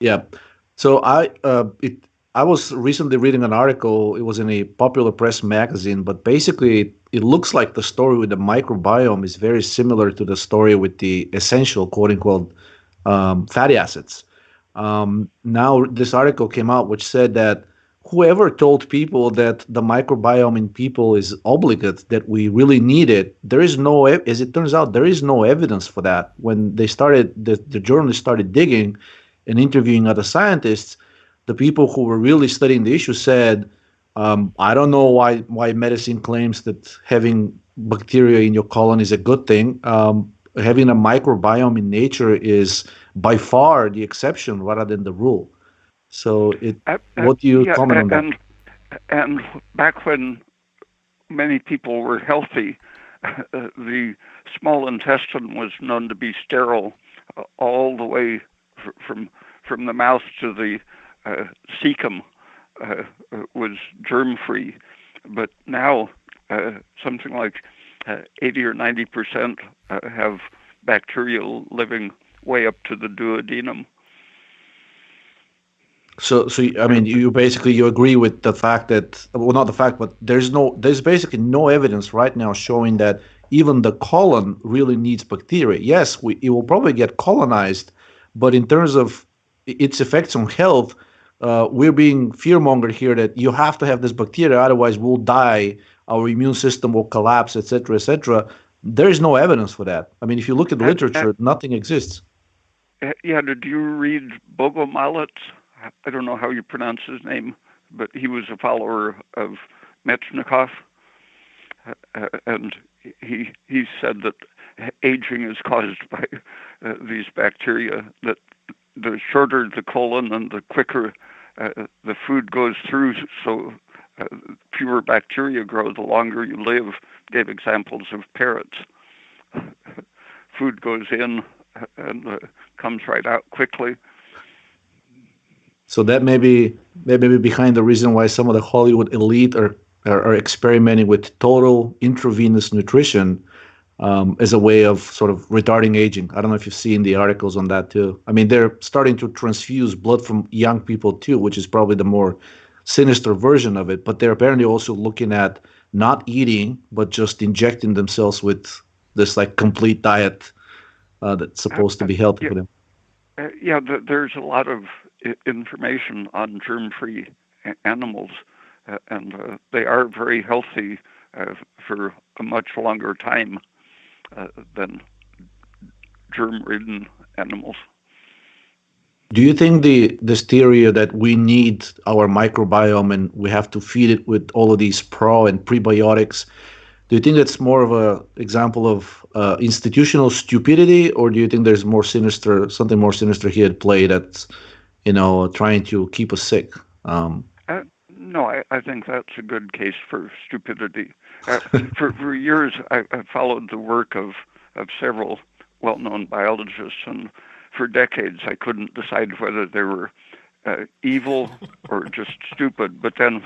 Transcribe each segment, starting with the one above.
Yeah. So I was recently reading an article. It was in a popular press magazine, but basically it looks like the story with the microbiome is very similar to the story with the essential quote unquote fatty acids. Now this article came out which said that whoever told people that the microbiome in people is obligate, that we really need it, there is no, as it turns out, there is no evidence for that. When they started, the journalists started digging and interviewing other scientists, the people who were really studying the issue said, I don't know why medicine claims that having bacteria in your colon is a good thing. Having a microbiome in nature is by far the exception rather than the rule. So, what do you yeah, comment on that? and back when many people were healthy, the small intestine was known to be sterile all the way from the mouth to the cecum was germ-free. But now something like 80 or 90% have bacteria living way up to the duodenum. So, I mean, you basically you agree with the fact that, well, not the fact, but there's basically no evidence right now showing that even the colon really needs bacteria. Yes, it will probably get colonized, but in terms of its effects on health, we're being fearmongered here that you have to have this bacteria, otherwise we'll die, our immune system will collapse, etc., etc. There is no evidence for that. I mean, if you look at the literature, nothing exists. Yeah, did you read Bogomolets? I don't know how you pronounce his name, but he was a follower of Metchnikoff, and he said that aging is caused by these bacteria, that the shorter the colon and the quicker the food goes through, so fewer bacteria grow, the longer you live. Gave examples of parrots. Food goes in and comes right out quickly. So that may be behind the reason why some of the Hollywood elite are experimenting with total intravenous nutrition as a way of sort of retarding aging. I don't know if you've seen the articles on that too. I mean, they're starting to transfuse blood from young people too, which is probably the more sinister version of it. But they're apparently also looking at not eating, but just injecting themselves with this like complete diet that's supposed to be healthy for them. Yeah, there's a lot of information on germ-free animals, and they are very healthy for a much longer time than germ-ridden animals. Do you think this theory that we need our microbiome and we have to feed it with all of these pro and prebiotics, do you think that's more of a example of institutional stupidity, or do you think there's something more sinister here at play that's, trying to keep us sick? No, I think that's a good case for stupidity. For years, I followed the work of several well-known biologists, and for decades I couldn't decide whether they were evil or just stupid. But then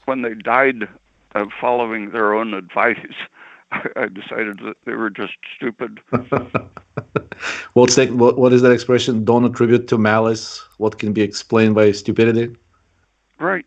when they died of following their own advice, I decided that they were just stupid. What is that expression? Don't attribute to malice what can be explained by stupidity. Right.